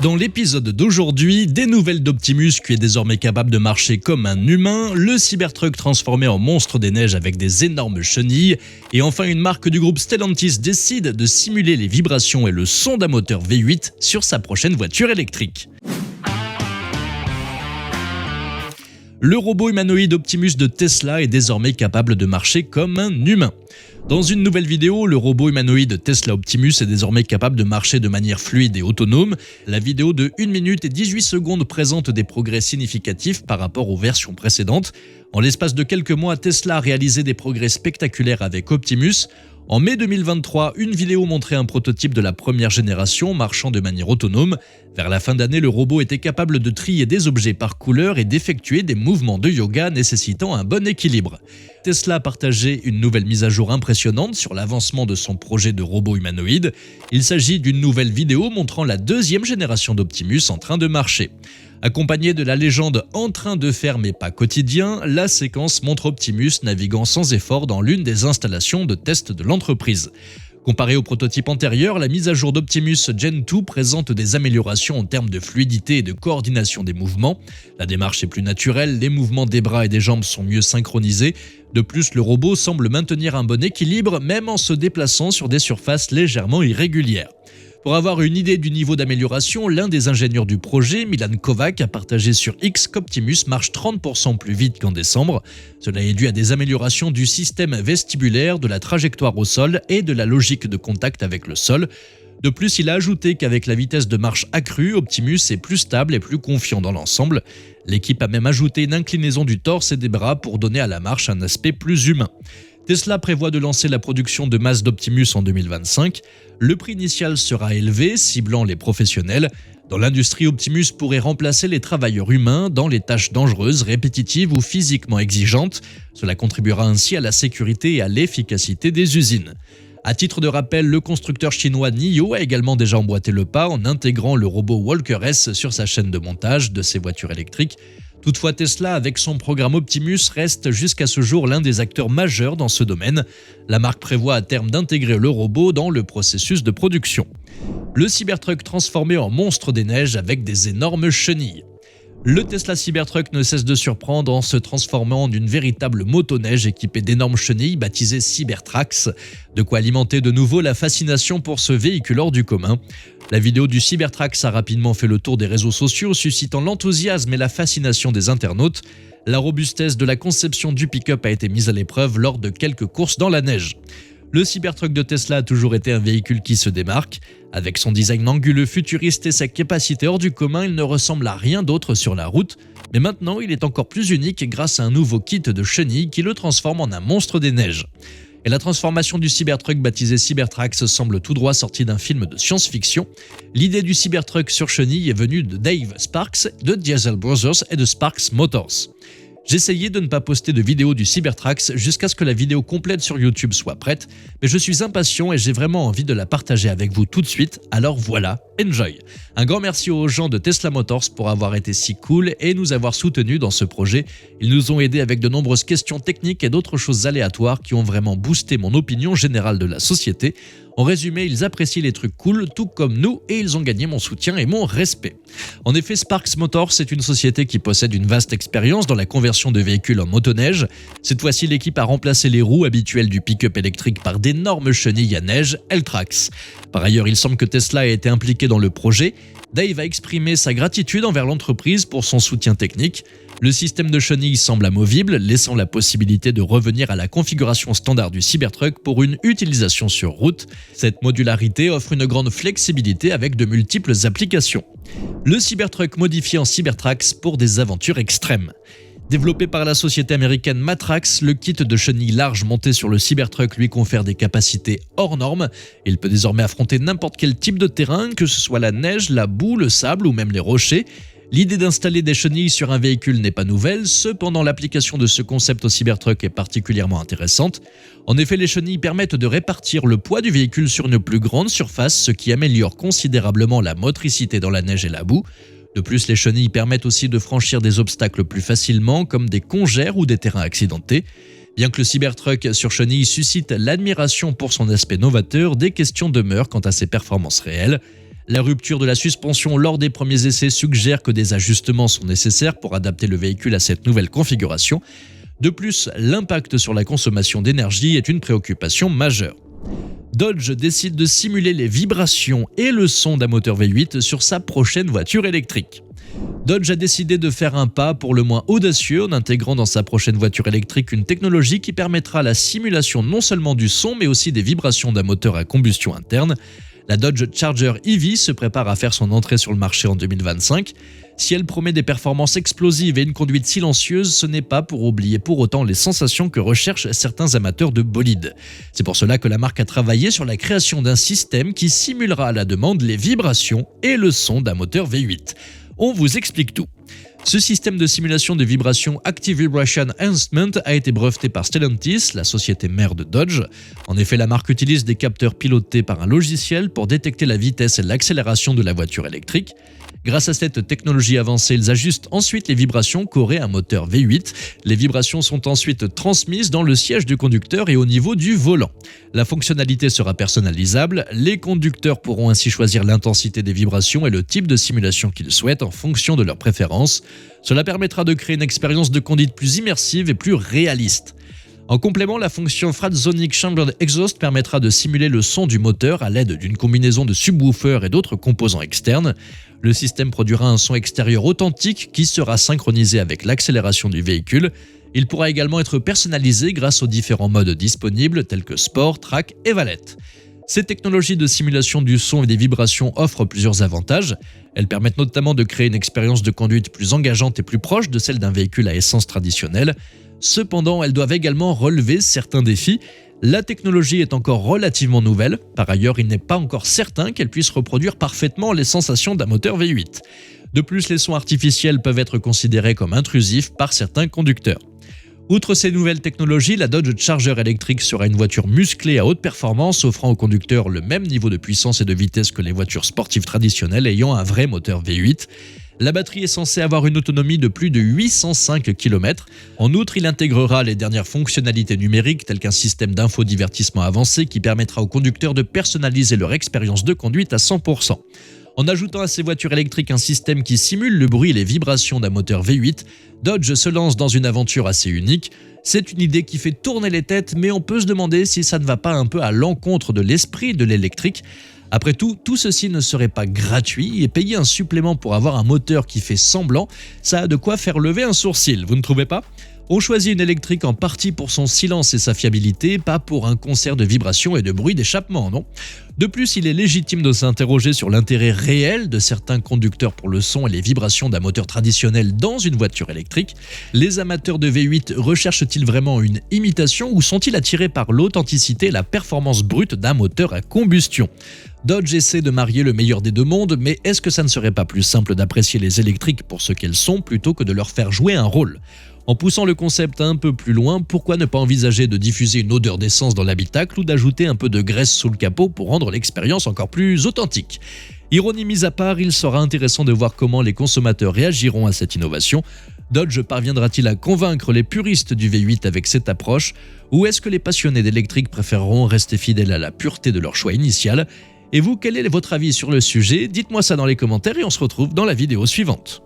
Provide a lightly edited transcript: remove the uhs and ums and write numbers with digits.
Dans l'épisode d'aujourd'hui, des nouvelles d'Optimus qui est désormais capable de marcher comme un humain, le Cybertruck transformé en monstre des neiges avec des énormes chenilles, et enfin une marque du groupe Stellantis décide de simuler les vibrations et le son d'un moteur V8 sur sa prochaine voiture électrique. Le robot humanoïde Optimus de Tesla est désormais capable de marcher comme un humain. Dans une nouvelle vidéo, le robot humanoïde Tesla Optimus est désormais capable de marcher de manière fluide et autonome. La vidéo de 1 minute et 18 secondes présente des progrès significatifs par rapport aux versions précédentes. En l'espace de quelques mois, Tesla a réalisé des progrès spectaculaires avec Optimus. En mai 2023, une vidéo montrait un prototype de la première génération marchant de manière autonome. Vers la fin d'année, le robot était capable de trier des objets par couleur et d'effectuer des mouvements de yoga nécessitant un bon équilibre. Tesla a partagé une nouvelle mise à jour impressionnante sur l'avancement de son projet de robot humanoïde. Il s'agit d'une nouvelle vidéo montrant la deuxième génération d'Optimus en train de marcher. Accompagnée de la légende « en train de faire mais pas quotidien », la séquence montre Optimus naviguant sans effort dans l'une des installations de test de l'entreprise. Comparé au prototype antérieur, la mise à jour d'Optimus Gen 2 présente des améliorations en termes de fluidité et de coordination des mouvements. La démarche est plus naturelle, les mouvements des bras et des jambes sont mieux synchronisés. De plus, le robot semble maintenir un bon équilibre même en se déplaçant sur des surfaces légèrement irrégulières. Pour avoir une idée du niveau d'amélioration, l'un des ingénieurs du projet, Milan Kovac, a partagé sur X qu'Optimus marche 30% plus vite qu'en décembre. Cela est dû à des améliorations du système vestibulaire, de la trajectoire au sol et de la logique de contact avec le sol. De plus, il a ajouté qu'avec la vitesse de marche accrue, Optimus est plus stable et plus confiant dans l'ensemble. L'équipe a même ajouté une inclinaison du torse et des bras pour donner à la marche un aspect plus humain. Tesla prévoit de lancer la production de masse d'Optimus en 2025. Le prix initial sera élevé, ciblant les professionnels. Dans l'industrie, Optimus pourrait remplacer les travailleurs humains dans les tâches dangereuses, répétitives ou physiquement exigeantes. Cela contribuera ainsi à la sécurité et à l'efficacité des usines. À titre de rappel, le constructeur chinois NIO a également déjà emboîté le pas en intégrant le robot Walker S sur sa chaîne de montage de ses voitures électriques. Toutefois, Tesla, avec son programme Optimus, reste jusqu'à ce jour l'un des acteurs majeurs dans ce domaine. La marque prévoit à terme d'intégrer le robot dans le processus de production. Le Cybertruck transformé en monstre des neiges avec des énormes chenilles. Le Tesla Cybertruck ne cesse de surprendre en se transformant en une véritable motoneige équipée d'énormes chenilles baptisées Cybertrax, de quoi alimenter de nouveau la fascination pour ce véhicule hors du commun. La vidéo du Cybertrax a rapidement fait le tour des réseaux sociaux, suscitant l'enthousiasme et la fascination des internautes. La robustesse de la conception du pick-up a été mise à l'épreuve lors de quelques courses dans la neige. Le Cybertruck de Tesla a toujours été un véhicule qui se démarque. Avec son design anguleux futuriste et sa capacité hors du commun, il ne ressemble à rien d'autre sur la route. Mais maintenant, il est encore plus unique grâce à un nouveau kit de chenilles qui le transforme en un monstre des neiges. Et la transformation du Cybertruck baptisé Cybertrax semble tout droit sortie d'un film de science-fiction. L'idée du Cybertruck sur chenilles est venue de Dave Sparks, de Diesel Brothers et de Sparks Motors. J'essayais de ne pas poster de vidéo du Cybertrax jusqu'à ce que la vidéo complète sur YouTube soit prête, mais je suis impatient et j'ai vraiment envie de la partager avec vous tout de suite, alors voilà, enjoy! Un grand merci aux gens de Tesla Motors pour avoir été si cool et nous avoir soutenus dans ce projet. Ils nous ont aidés avec de nombreuses questions techniques et d'autres choses aléatoires qui ont vraiment boosté mon opinion générale de la société. En résumé, ils apprécient les trucs cool, tout comme nous, et ils ont gagné mon soutien et mon respect. En effet, Sparks Motors est une société qui possède une vaste expérience dans la conversion de véhicules en motoneige. Cette fois-ci, l'équipe a remplacé les roues habituelles du pick-up électrique par d'énormes chenilles à neige, L-Trax. Par ailleurs, il semble que Tesla a été impliqué dans le projet. Dave a exprimé sa gratitude envers l'entreprise pour son soutien technique. Le système de chenilles semble amovible, laissant la possibilité de revenir à la configuration standard du Cybertruck pour une utilisation sur route. Cette modularité offre une grande flexibilité avec de multiples applications. Le Cybertruck modifié en Cybertrax pour des aventures extrêmes. Développé par la société américaine Matrax, le kit de chenilles larges monté sur le Cybertruck lui confère des capacités hors normes. Il peut désormais affronter n'importe quel type de terrain, que ce soit la neige, la boue, le sable ou même les rochers. L'idée d'installer des chenilles sur un véhicule n'est pas nouvelle, cependant l'application de ce concept au Cybertruck est particulièrement intéressante. En effet, les chenilles permettent de répartir le poids du véhicule sur une plus grande surface, ce qui améliore considérablement la motricité dans la neige et la boue. De plus, les chenilles permettent aussi de franchir des obstacles plus facilement, comme des congères ou des terrains accidentés. Bien que le Cybertruck sur chenilles suscite l'admiration pour son aspect novateur, des questions demeurent quant à ses performances réelles. La rupture de la suspension lors des premiers essais suggère que des ajustements sont nécessaires pour adapter le véhicule à cette nouvelle configuration. De plus, l'impact sur la consommation d'énergie est une préoccupation majeure. Dodge décide de simuler les vibrations et le son d'un moteur V8 sur sa prochaine voiture électrique. Dodge a décidé de faire un pas pour le moins audacieux en intégrant dans sa prochaine voiture électrique une technologie qui permettra la simulation non seulement du son mais aussi des vibrations d'un moteur à combustion interne. La Dodge Charger EV se prépare à faire son entrée sur le marché en 2025. Si elle promet des performances explosives et une conduite silencieuse, ce n'est pas pour oublier pour autant les sensations que recherchent certains amateurs de bolides. C'est pour cela que la marque a travaillé sur la création d'un système qui simulera à la demande les vibrations et le son d'un moteur V8. On vous explique tout. Ce système de simulation de vibrations Active Vibration Enhancement a été breveté par Stellantis, la société mère de Dodge. En effet, la marque utilise des capteurs pilotés par un logiciel pour détecter la vitesse et l'accélération de la voiture électrique. Grâce à cette technologie avancée, ils ajustent ensuite les vibrations qu'aurait un moteur V8. Les vibrations sont ensuite transmises dans le siège du conducteur et au niveau du volant. La fonctionnalité sera personnalisable. Les conducteurs pourront ainsi choisir l'intensité des vibrations et le type de simulation qu'ils souhaitent en fonction de leurs préférences. Cela permettra de créer une expérience de conduite plus immersive et plus réaliste. En complément, la fonction Fratzonic Chambered Exhaust permettra de simuler le son du moteur à l'aide d'une combinaison de subwoofers et d'autres composants externes. Le système produira un son extérieur authentique qui sera synchronisé avec l'accélération du véhicule. Il pourra également être personnalisé grâce aux différents modes disponibles tels que Sport, Track et Valette. Ces technologies de simulation du son et des vibrations offrent plusieurs avantages. Elles permettent notamment de créer une expérience de conduite plus engageante et plus proche de celle d'un véhicule à essence traditionnel. Cependant, elles doivent également relever certains défis. La technologie est encore relativement nouvelle. Par ailleurs, il n'est pas encore certain qu'elle puisse reproduire parfaitement les sensations d'un moteur V8. De plus, les sons artificiels peuvent être considérés comme intrusifs par certains conducteurs. Outre ces nouvelles technologies, la Dodge Charger électrique sera une voiture musclée à haute performance, offrant aux conducteurs le même niveau de puissance et de vitesse que les voitures sportives traditionnelles ayant un vrai moteur V8. La batterie est censée avoir une autonomie de plus de 805 km. En outre, il intégrera les dernières fonctionnalités numériques telles qu'un système d'infodivertissement avancé qui permettra aux conducteurs de personnaliser leur expérience de conduite à 100%. En ajoutant à ces voitures électriques un système qui simule le bruit et les vibrations d'un moteur V8, Dodge se lance dans une aventure assez unique. C'est une idée qui fait tourner les têtes, mais on peut se demander si ça ne va pas un peu à l'encontre de l'esprit de l'électrique. Après tout ceci ne serait pas gratuit et payer un supplément pour avoir un moteur qui fait semblant, ça a de quoi faire lever un sourcil, vous ne trouvez pas ? On choisit une électrique en partie pour son silence et sa fiabilité, pas pour un concert de vibrations et de bruit d'échappement, non ? De plus, il est légitime de s'interroger sur l'intérêt réel de certains conducteurs pour le son et les vibrations d'un moteur traditionnel dans une voiture électrique. Les amateurs de V8 recherchent-ils vraiment une imitation ou sont-ils attirés par l'authenticité et la performance brute d'un moteur à combustion ? Dodge essaie de marier le meilleur des deux mondes, mais est-ce que ça ne serait pas plus simple d'apprécier les électriques pour ce qu'elles sont plutôt que de leur faire jouer un rôle ? En poussant le concept un peu plus loin, pourquoi ne pas envisager de diffuser une odeur d'essence dans l'habitacle ou d'ajouter un peu de graisse sous le capot pour rendre l'expérience encore plus authentique ? Ironie mise à part, il sera intéressant de voir comment les consommateurs réagiront à cette innovation. Dodge parviendra-t-il à convaincre les puristes du V8 avec cette approche ? Ou est-ce que les passionnés d'électrique préféreront rester fidèles à la pureté de leur choix initial ? Et vous, quel est votre avis sur le sujet ? Dites-moi ça dans les commentaires et on se retrouve dans la vidéo suivante.